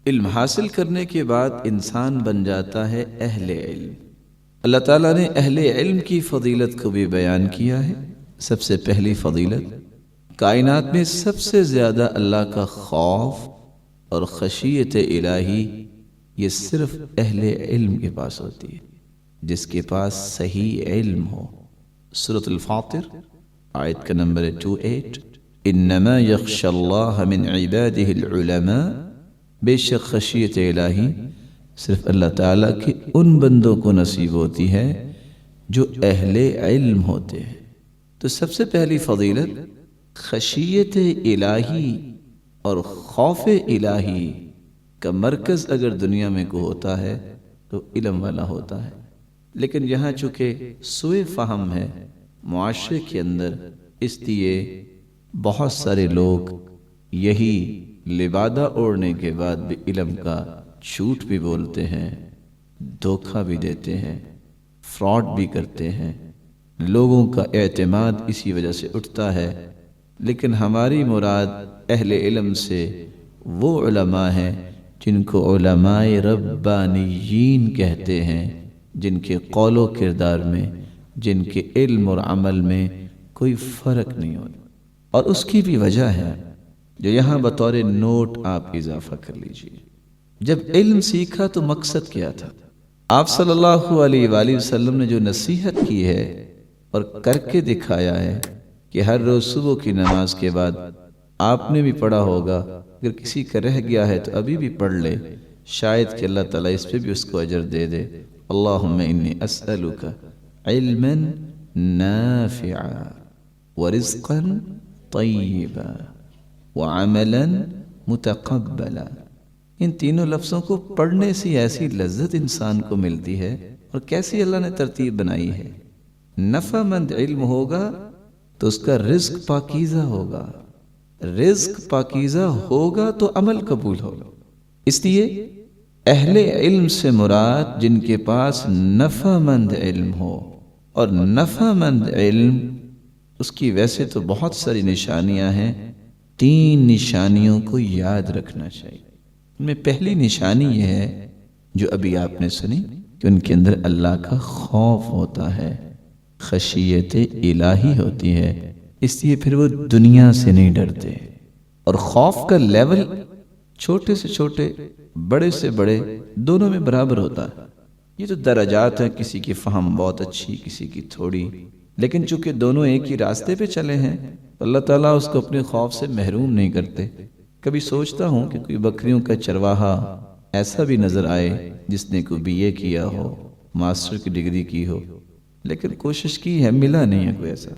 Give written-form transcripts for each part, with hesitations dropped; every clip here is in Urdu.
علم حاصل کرنے کے بعد انسان بن جاتا ہے اہل علم۔ اللہ تعالیٰ نے اہل علم کی فضیلت کو بھی بیان کیا ہے۔ سب سے پہلی فضیلت، کائنات میں سب سے زیادہ اللہ کا خوف اور خشیت الہی یہ صرف اہل علم کے پاس ہوتی ہے، جس کے پاس صحیح علم ہو۔ سورۃ الفاطر آیت کا نمبر 28، انما یخشی اللہ من عبادہ العلماء، بے شک خشیت الہی صرف اللہ تعالیٰ کے ان بندوں کو نصیب ہوتی ہے جو اہل علم ہوتے ہیں۔ تو سب سے پہلی فضیلت، خشیت الہی اور خوف الہی کا مرکز اگر دنیا میں کو ہوتا ہے تو علم والا ہوتا ہے۔ لیکن یہاں چونکہ سوء فہم ہے معاشرے کے اندر، اس لیے بہت سارے لوگ یہی لبادہ اوڑھنے کے بعد بھی علم کا جھوٹ بھی بولتے ہیں، دھوکہ بھی دیتے ہیں، فراڈ بھی کرتے ہیں۔ لوگوں کا اعتماد اسی وجہ سے اٹھتا ہے۔ لیکن ہماری مراد اہل علم سے وہ علماء ہیں جن کو علماء ربانیین کہتے ہیں، جن کے قول و کردار میں، جن کے علم اور عمل میں کوئی فرق نہیں ہوتا۔ اور اس کی بھی وجہ ہے جو یہاں بطور نوٹ آپ اضافہ کر لیجئے۔ جب علم سیکھا تو مقصد کیا تھا؟ آپ صلی اللہ علیہ وآلہ وسلم نے جو نصیحت کی ہے اور کر کے دکھایا ہے کہ ہر روز صبح کی نماز کے بعد آپ نے بھی پڑھا ہوگا، اگر کسی کا رہ گیا ہے تو ابھی بھی پڑھ لے، شاید کہ اللہ تعالیٰ اس پہ بھی اس کو اجر دے دے۔ اللہم انی اسألک علما نافعا ورزقا طیبا وعملا متقبلا۔ ان تینوں لفظوں کو پڑھنے سے ایسی لذت انسان کو ملتی ہے، اور کیسی اللہ نے ترتیب بنائی ہے۔ نفع مند علم ہوگا تو اس کا رزق پاکیزہ ہوگا، رزق پاکیزہ ہوگا تو عمل قبول ہوگا۔ اس لیے اہل علم سے مراد جن کے پاس نفع مند علم ہو، اور نفع مند علم اس کی ویسے تو بہت ساری نشانیاں ہیں، 3 نشانیوں کو یاد رکھنا چاہیے۔ ان میں پہلی نشانی یہ ہے جو ابھی آپ نے سنی کہ ان کے اندر اللہ کا خوف ہوتا ہے، خشیت الہی ہوتی ہے، اس لیے پھر وہ دنیا سے نہیں ڈرتے۔ اور خوف کا لیول چھوٹے سے چھوٹے، بڑے سے بڑے دونوں میں برابر ہوتا ہے۔ یہ تو درجات ہیں، کسی کی فہم بہت اچھی، کسی کی تھوڑی، لیکن چونکہ دونوں ایک ہی راستے پہ چلے ہیں تو اللہ تعالیٰ اس کو اپنے خوف سے محروم نہیں کرتے۔ کبھی سوچتا ہوں کہ کوئی بکریوں کا چرواہا ایسا بھی نظر آئے جس نے کوئی BA کیا ہو، ماسٹر کی ڈگری کی ہو، لیکن کوشش کی ہے، ملا نہیں ہے کوئی ایسا،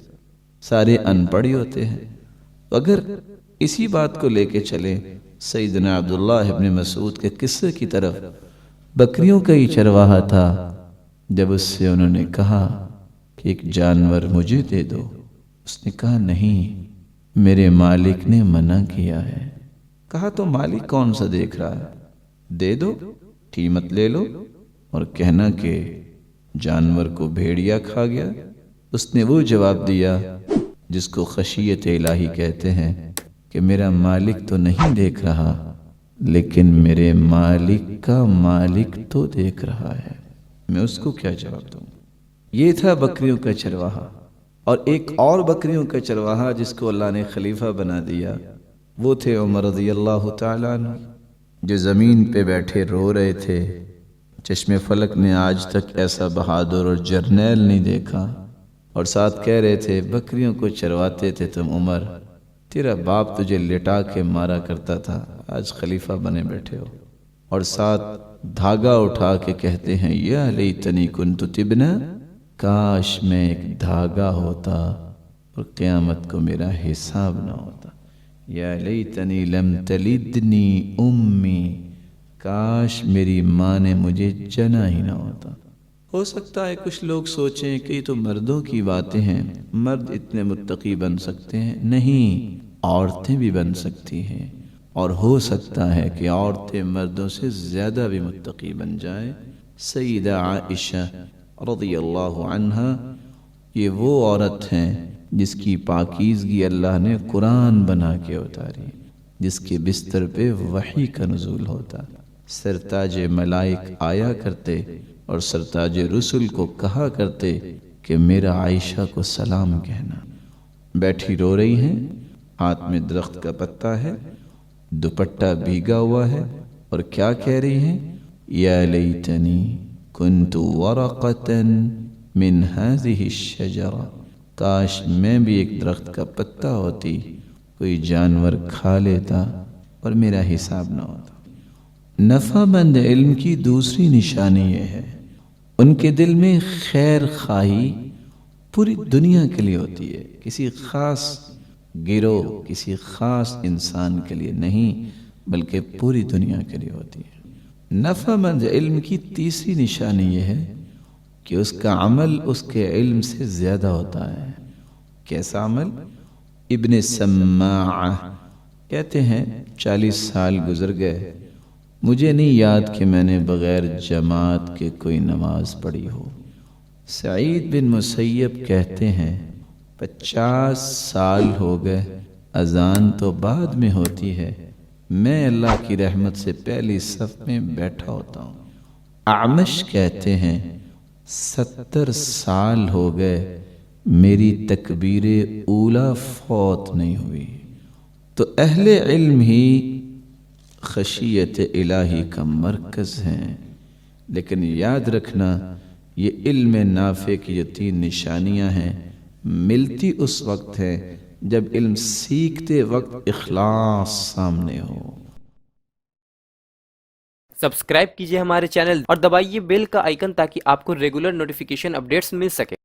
سارے ان پڑھ ہی ہوتے ہیں۔ اگر اسی بات کو لے کے چلیں سیدنا عبداللہ ابن مسعود کے قصے کی طرف، بکریوں کا ہی چرواہا تھا، جب اس سے انہوں نے کہا کہ ایک جانور مجھے دے دو، اس نے کہا نہیں، میرے مالک نے منع کیا ہے۔ کہا تو مالک کون سا دیکھ رہا ہے، دے دو، قیمت لے لو، اور کہنا کہ جانور کو بھیڑیا کھا گیا۔ اس نے وہ جواب دیا جس کو خشیت الہی کہتے ہیں کہ میرا مالک تو نہیں دیکھ رہا، لیکن میرے مالک کا مالک تو دیکھ رہا ہے، میں اس کو کیا جواب دوں۔ یہ تھا بکریوں کا چرواہا۔ اور ایک اور بکریوں کا چرواہا جس کو اللہ نے خلیفہ بنا دیا، وہ تھے عمر رضی اللہ تعالیٰ عنہ، جو زمین پہ بیٹھے رو رہے تھے۔ چشم فلک نے آج تک ایسا بہادر اور جرنیل نہیں دیکھا، اور ساتھ کہہ رہے تھے بکریوں کو چرواتے تھے تم عمر، تیرا باپ تجھے لٹا کے مارا کرتا تھا، آج خلیفہ بنے بیٹھے ہو۔ اور ساتھ دھاگا اٹھا کے کہتے ہیں یا لیتنی کنت تبنا، کاش میں ایک دھاگا ہوتا اور قیامت کو میرا حساب نہ ہوتا۔ یا لیتنی لم تلدنی امی، کاش میری ماں نے مجھے جنا ہی نہ ہوتا۔ ہو سکتا ہے کچھ لوگ سوچیں کہ یہ تو مردوں کی باتیں ہیں، مرد اتنے متقی بن سکتے ہیں، نہیں، عورتیں بھی بن سکتی ہیں، اور ہو سکتا ہے کہ عورتیں مردوں سے زیادہ بھی متقی بن جائیں۔ سیدہ عائشہ رضی اللہ عنہا یہ وہ عورت ہیں جس کی پاکیزگی اللہ نے قرآن بنا کے اتاری۔ جس کے بستر پہ وحی کا نزول ہوتا، سرتاج ملائک آیا کرتے اور سرتاج رسل کو کہا کرتے کہ میرا عائشہ کو سلام کہنا۔ بیٹھی رو رہی ہیں، ہاتھ میں درخت کا پتا ہے، دوپٹہ بھیگا ہوا ہے، اور کیا کہہ رہی ہیں؟ یا لیتنی کنت ورقتا من هذه الشجرہ، کاش میں بھی ایک درخت کا پتا ہوتی، کوئی جانور کھا لیتا اور میرا حساب نہ ہوتا۔ نفع مند علم کی دوسری نشانی یہ ہے، ان کے دل میں خیر خواہی پوری دنیا کے لیے ہوتی ہے، کسی خاص گروہ، کسی خاص انسان کے لیے نہیں، بلکہ پوری دنیا کے لیے ہوتی ہے۔ نفع مند علم کی تیسری نشانی یہ ہے کہ اس کا عمل اس کے علم سے زیادہ ہوتا ہے۔ کیسا عمل؟ ابن سماعہ کہتے ہیں 40 سال گزر گئے، مجھے نہیں یاد کہ میں نے بغیر جماعت کے کوئی نماز پڑھی ہو۔ سعید بن مسیب کہتے ہیں 50 سال ہو گئے، اذان تو بعد میں ہوتی ہے، میں اللہ کی رحمت سے پہلی صف میں بیٹھا ہوتا ہوں۔ اعمش کہتے ہیں 70 سال ہو گئے، میری تکبیر اولا فوت نہیں ہوئی۔ تو اہل علم ہی خشیت الہی کا مرکز ہیں، لیکن یاد رکھنا یہ علم نافع کی یہ 3 نشانیاں ہیں، ملتی اس وقت ہے جب علم سیکھتے وقت اخلاص سامنے ہو۔ سبسکرائب کیجئے ہمارے چینل اور دبائیے بیل کا آئیکن تاکہ آپ کو ریگولر نوٹیفیکیشن اپڈیٹس مل سکے۔